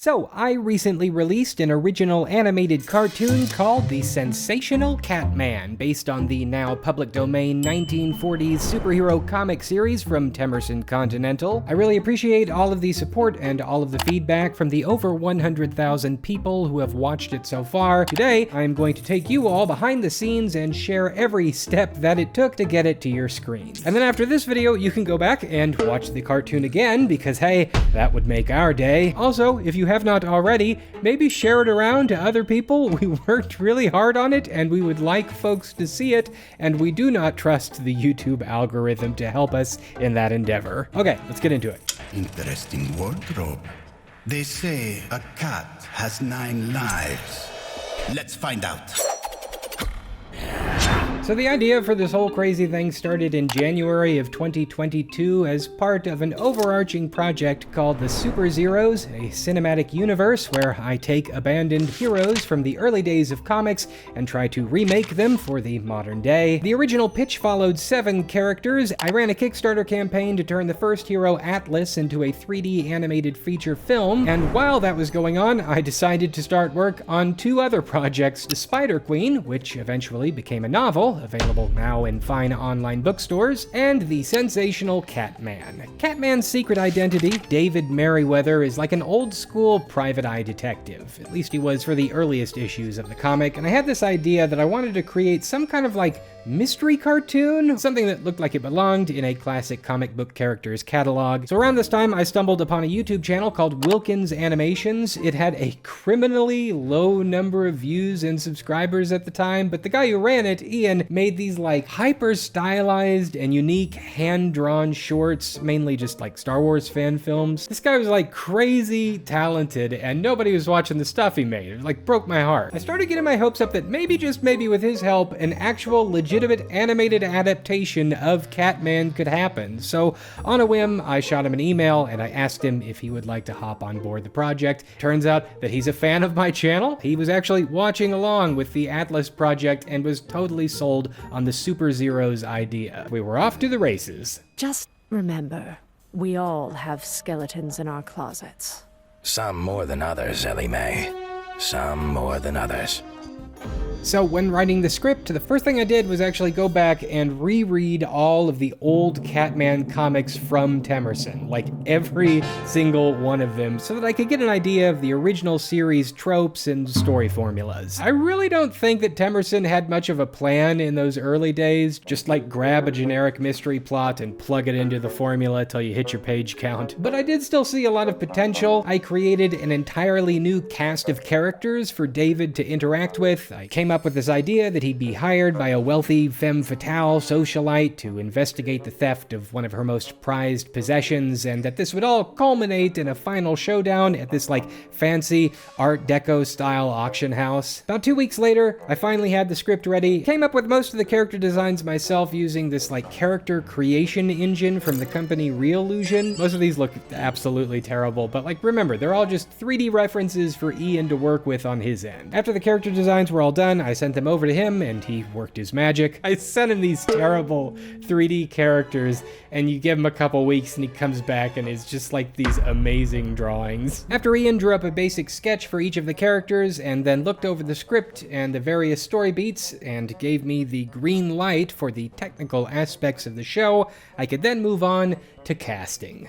So, I recently released an original animated cartoon called The Sensational Catman, based on the now public domain 1940s superhero comic series from Temerson Continental. I really appreciate all of the support and all of the feedback from the over 100,000 people who have watched it so far. Today, I'm going to take you all behind the scenes and share every step that it took to get it to your screen. And then after this video, you can go back and watch the cartoon again, because hey, that would make our day. Also, if you have not already, maybe share it around to other people. We worked really hard on it, and we would like folks to see it, and we do not trust the YouTube algorithm to help us in that endeavor. Okay, let's get into it. Interesting wardrobe. They say a cat has 9 lives. Let's find out. So the idea for this whole crazy thing started in January of 2022 as part of an overarching project called the Super Zeros, a cinematic universe where I take abandoned heroes from the early days of comics and try to remake them for the modern day. The original pitch followed 7 characters. I ran a Kickstarter campaign to turn the first hero, Atlas, into a 3D animated feature film, and while that was going on, I decided to start work on 2 other projects: The Spider Queen, which eventually became a novel, available now in fine online bookstores, and The Sensational Catman. Catman's secret identity, David Merriweather, is like an old-school private eye detective. At least he was for the earliest issues of the comic, and I had this idea that I wanted to create some kind of mystery cartoon, something that looked like it belonged in a classic comic book character's catalog. So around this time, I stumbled upon a YouTube channel called Wilkins Animations. It had a criminally low number of views and subscribers at the time, but the guy who ran it, Ian, made these hyper stylized and unique hand-drawn shorts, mainly just Star Wars fan films. This guy was crazy talented, and nobody was watching the stuff he made. It broke my heart. I started getting my hopes up that maybe, just maybe with his help, an actual legitimate animated adaptation of Catman could happen. So on a whim, I shot him an email and I asked him if he would like to hop on board the project. Turns out that he's a fan of my channel. He was actually watching along with the Atlas project and was totally sold on the Super Zeros idea. We were off to the races. Just remember, we all have skeletons in our closets. Some more than others, Ellie Mae. Some more than others. So when writing the script, the first thing I did was actually go back and reread all of the old Catman comics from Temerson, every single one of them, so that I could get an idea of the original series tropes and story formulas. I really don't think that Temerson had much of a plan in those early days, just grab a generic mystery plot and plug it into the formula till you hit your page count. But I did still see a lot of potential. I created an entirely new cast of characters for David to interact with. I came up with this idea that he'd be hired by a wealthy femme fatale socialite to investigate the theft of one of her most prized possessions, and that this would all culminate in a final showdown at this fancy Art Deco style auction house. About 2 weeks later, I finally had the script ready. Came up with most of the character designs myself using this character creation engine from the company Reallusion. Most of these look absolutely terrible, but remember, they're all just 3D references for Ian to work with on his end. After the character designs were all done, I sent them over to him and he worked his magic. I sent him these terrible 3D characters, and you give him a couple weeks and he comes back and it's just these amazing drawings. After Ian drew up a basic sketch for each of the characters and then looked over the script and the various story beats and gave me the green light for the technical aspects of the show, I could then move on to casting.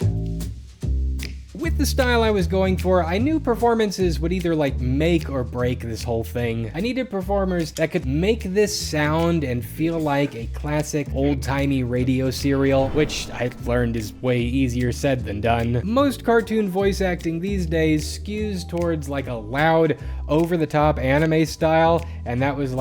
With the style I was going for, I knew performances would either make or break this whole thing. I needed performers that could make this sound and feel like a classic old-timey radio serial, which I learned is way easier said than done. Most cartoon voice acting these days skews towards a loud, over-the-top anime style, and that was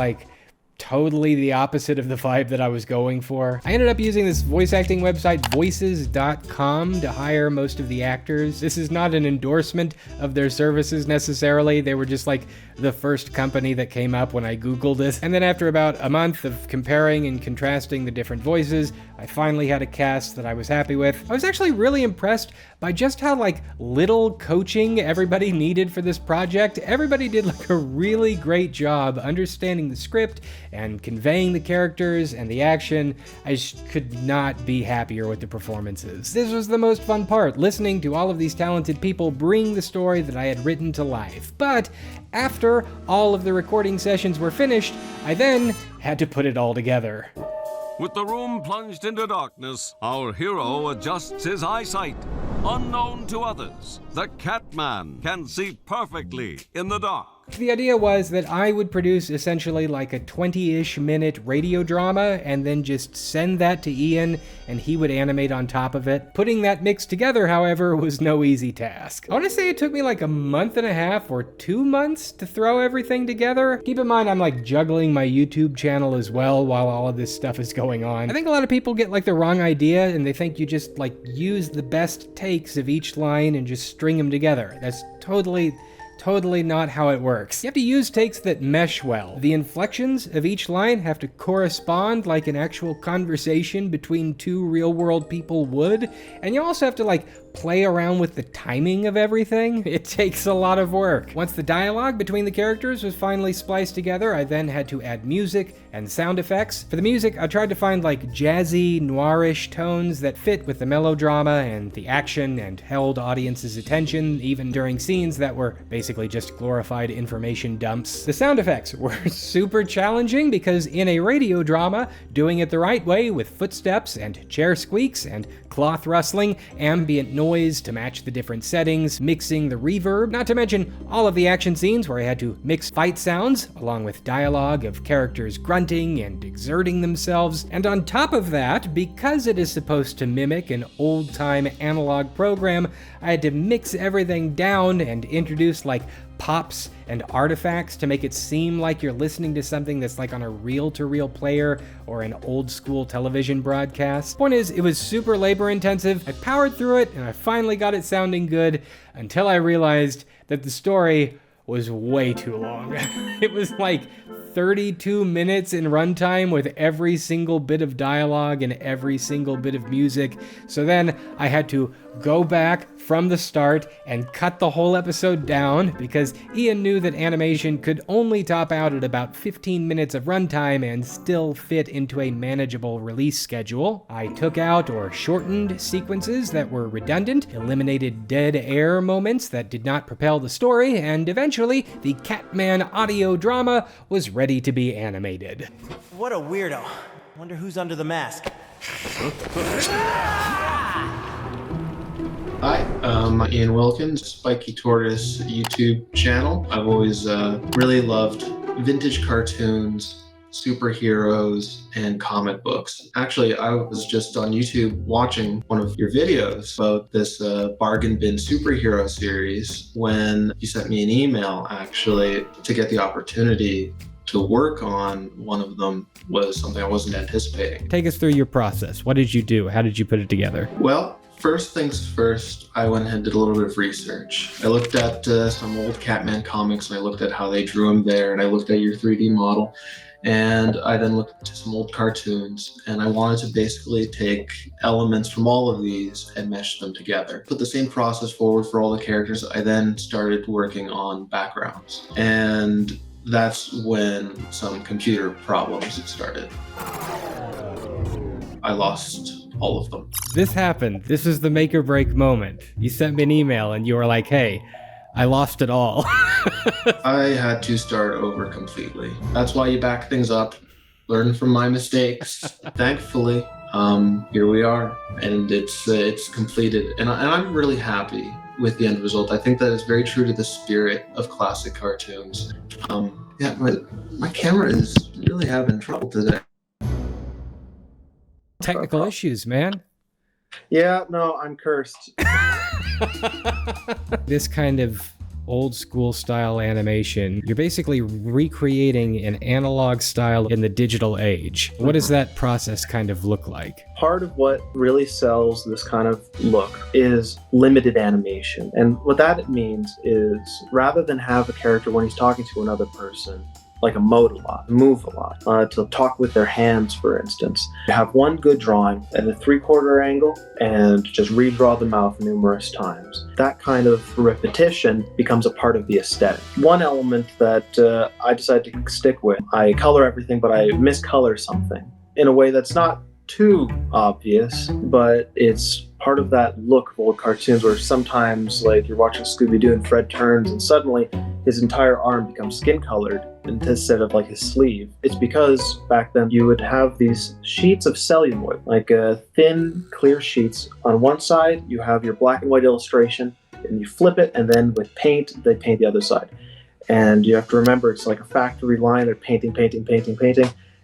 totally the opposite of the vibe that I was going for. I ended up using this voice acting website, voices.com, to hire most of the actors. This is not an endorsement of their services necessarily. They were just the first company that came up when I Googled it. And then after about a month of comparing and contrasting the different voices, I finally had a cast that I was happy with. I was actually really impressed by just how little coaching everybody needed for this project. Everybody did a really great job understanding the script and conveying the characters and the action. I could not be happier with the performances. This was the most fun part, listening to all of these talented people bring the story that I had written to life. But after all of the recording sessions were finished, I then had to put it all together. With the room plunged into darkness, our hero adjusts his eyesight. Unknown to others, the Catman can see perfectly in the dark. The idea was that I would produce essentially like a 20-ish minute radio drama and then just send that to Ian and he would animate on top of it. Putting that mix together, however, was no easy task. I want to say it took me like a month and a half or 2 months to throw everything together. Keep in mind, I'm like juggling my YouTube channel as well while all of this stuff is going on. I think a lot of people get like the wrong idea and they think you just like use the best takes of each line and just string them together. That's totally not how it works. You have to use takes that mesh well. The inflections of each line have to correspond like an actual conversation between two real-world people would, and you also have to like play around with the timing of everything. It takes a lot of work. Once the dialogue between the characters was finally spliced together, I then had to add music and sound effects. For the music, I tried to find like jazzy, noirish tones that fit with the melodrama and the action and held audience's attention, even during scenes that were basically just glorified information dumps. The sound effects were super challenging because in a radio drama, doing it the right way with footsteps and chair squeaks and cloth rustling, ambient noise to match the different settings, mixing the reverb, not to mention all of the action scenes where I had to mix fight sounds along with dialogue of characters grunting and exerting themselves. And on top of that, because it is supposed to mimic an old-time analog program, I had to mix everything down and introduce like pops and artifacts to make it seem like you're listening to something that's like on a reel-to-reel player or an old-school television broadcast. Point is, it was super labor-intensive. I powered through it and I finally got it sounding good until I realized that the story was way too long. It was like 32 minutes in runtime with every single bit of dialogue and every single bit of music. So then I had to go back from the start and cut the whole episode down because Ian knew that animation could only top out at about 15 minutes of runtime and still fit into a manageable release schedule. I took out or shortened sequences that were redundant, eliminated dead air moments that did not propel the story, and eventually the Catman audio drama was ready to be animated. What a weirdo. Wonder who's under the mask. Hi, I'm Ian Wilkins, Spiky Tortoise YouTube channel. I've always really loved vintage cartoons, superheroes, and comic books. Actually, I was just on YouTube watching one of your videos about this bargain bin superhero series when you sent me an email, actually, to get the opportunity to work on one of them was something I wasn't anticipating. Take us through your process. What did you do? How did you put it together? Well, first things first, I went ahead and did a little bit of research. I looked at some old Catman comics and I looked at how they drew him there, and I looked at your 3D model, and I then looked at some old cartoons, and I wanted to basically take elements from all of these and mesh them together. Put the same process forward for all the characters. I then started working on backgrounds, and that's when some computer problems started. I lost all of them. This happened. This was the make or break moment. You sent me an email and you were like, hey, I lost it all. I had to start over completely. That's why you back things up, learn from my mistakes. Thankfully, here we are, and it's completed. And I'm really happy with the end result. I think that is very true to the spirit of classic cartoons. Yeah, my camera is really having trouble today. Technical issues, man. Yeah, no, I'm cursed. This kind of old school style animation, you're basically recreating an analog style in the digital age. What does that process kind of look like? Part of what really sells this kind of look is limited animation. And what that means is rather than have a character when he's talking to another person, like emote a lot, move a lot, to talk with their hands, for instance. You have one good drawing at a 3/4 angle and just redraw the mouth numerous times. That kind of repetition becomes a part of the aesthetic. One element that I decided to stick with, I color everything, but I miscolor something in a way that's not too obvious, but it's part of that look of old cartoons where sometimes, like, you're watching Scooby-Doo and Fred turns and suddenly his entire arm becomes skin colored instead of like his sleeve. It's because back then you would have these sheets of celluloid, like thin, clear sheets. On one side, you have your black and white illustration, and you flip it, and then with paint, they paint the other side. And you have to remember, it's like a factory line. They're painting,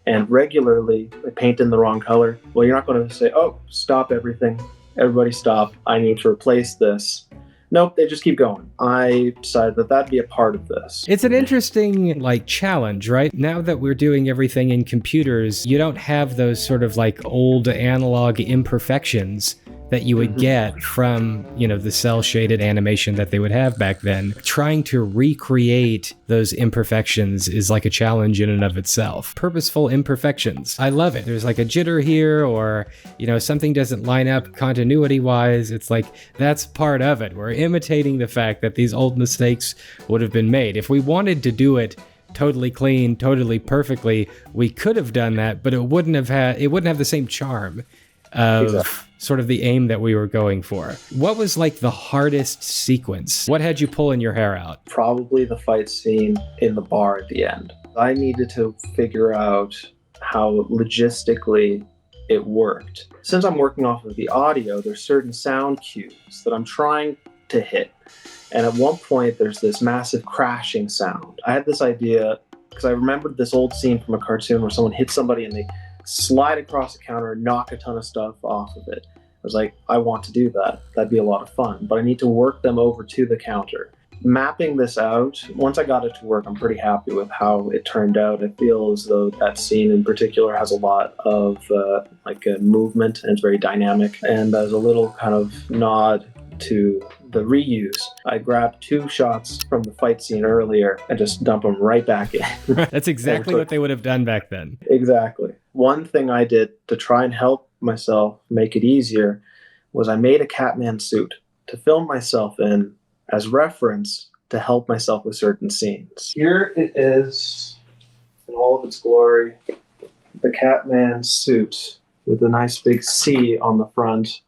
and regularly they paint in the wrong color. Well, you're not going to say, oh, stop everything. Everybody stop. I need to replace this. Nope, they just keep going. I decided that that'd be a part of this. It's an interesting, like, challenge, right? Now that we're doing everything in computers, you don't have those sort of like old analog imperfections that you would get from, you know, the cell-shaded animation that they would have back then. Trying to recreate those imperfections is like a challenge in and of itself. Purposeful imperfections. I love it. There's like a jitter here, or, you know, something doesn't line up continuity-wise. It's like, that's part of it. We're imitating the fact that these old mistakes would have been made. If we wanted to do it totally clean, totally perfectly, we could have done that, but it wouldn't have the same charm of sort of the aim that we were going for. What was like the hardest sequence? What had you pulling your hair out? Probably the fight scene in the bar at the end. I needed to figure out how logistically it worked. Since I'm working off of the audio, there's certain sound cues that I'm trying to hit. And at one point, there's this massive crashing sound. I had this idea because I remembered this old scene from a cartoon where someone hits somebody and they slide across the counter and knock a ton of stuff off of it. I was like, I want to do that. That'd be a lot of fun, but I need to work them over to the counter. Mapping this out, once I got it to work, I'm pretty happy with how it turned out. I feel as though that scene in particular has a lot of movement, and it's very dynamic. And as a little kind of nod to the reuse, I grabbed 2 shots from the fight scene earlier and just dump them right back in. That's exactly what they would have done back then. Exactly. One thing I did to try and help myself make it easier was I made a Catman suit to film myself in as reference to help myself with certain scenes. Here it is in all of its glory, the Catman suit with a nice big C on the front,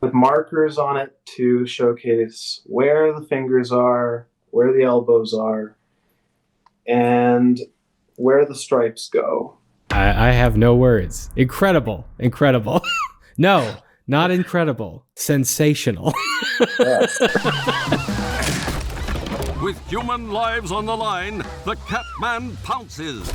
with markers on it to showcase where the fingers are, where the elbows are, and where the stripes go. I have no words. Incredible. No, not incredible. Sensational. Yes. With human lives on the line, the Catman pounces.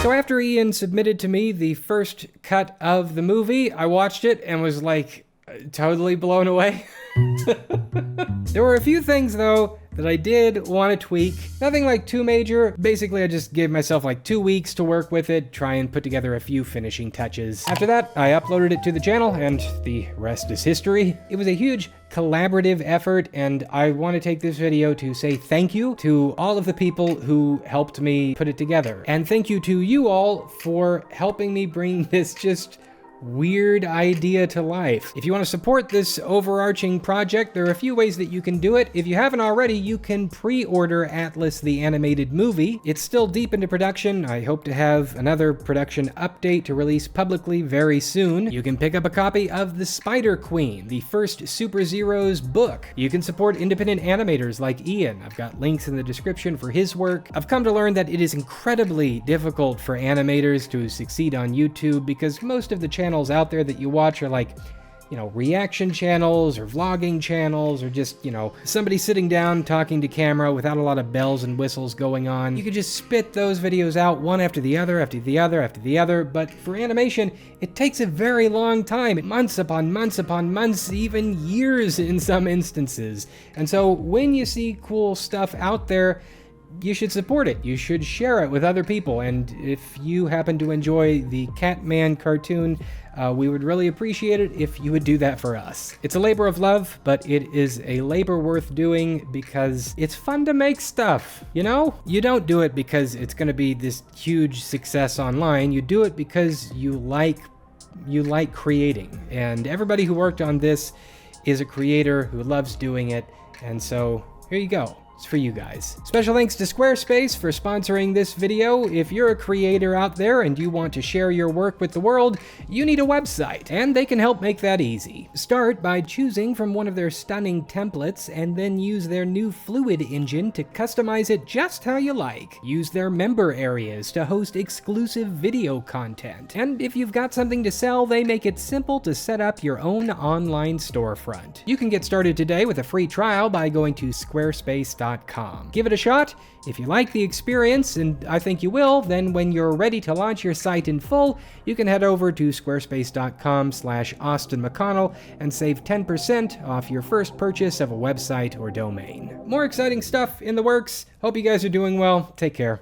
So after Ian submitted to me the first cut of the movie, I watched it and was like totally blown away. There were a few things though that I did want to tweak. Nothing like too major. Basically, I just gave myself like 2 weeks to work with it, try and put together a few finishing touches. After that, I uploaded it to the channel, and the rest is history. It was a huge collaborative effort, and I want to take this video to say thank you to all of the people who helped me put it together. And thank you to you all for helping me bring this just weird idea to life. If you want to support this overarching project, there are a few ways that you can do it. If you haven't already, you can pre-order Atlas the Animated Movie. It's still deep into production. I hope to have another production update to release publicly very soon. You can pick up a copy of The Spider Queen, the first Super Zeros book. You can support independent animators like Ian. I've got links in the description for his work. I've come to learn that it is incredibly difficult for animators to succeed on YouTube because most of the channels out there that you watch are like, you know, reaction channels or vlogging channels or just, you know, somebody sitting down talking to camera without a lot of bells and whistles going on. You could just spit those videos out one after the other, after the other, after the other. But for animation, it takes a very long time, months upon months upon months, even years in some instances. And so when you see cool stuff out there, you should support it. You should share it with other people. And if you happen to enjoy the Catman cartoon, we would really appreciate it if you would do that for us. It's a labor of love, but it is a labor worth doing because it's fun to make stuff, you know? You don't do it because it's going to be this huge success online. You do it because you like creating. And everybody who worked on this is a creator who loves doing it. And so here you go. It's for you guys. Special thanks to Squarespace for sponsoring this video. If you're a creator out there and you want to share your work with the world, you need a website, and they can help make that easy. Start by choosing from one of their stunning templates and then use their new Fluid engine to customize it just how you like. Use their member areas to host exclusive video content. And if you've got something to sell, they make it simple to set up your own online storefront. You can get started today with a free trial by going to squarespace.com. Give it a shot. If you like the experience, and I think you will, then when you're ready to launch your site in full, you can head over to squarespace.com/AustinMcConnell and save 10% off your first purchase of a website or domain. More exciting stuff in the works. Hope you guys are doing well. Take care.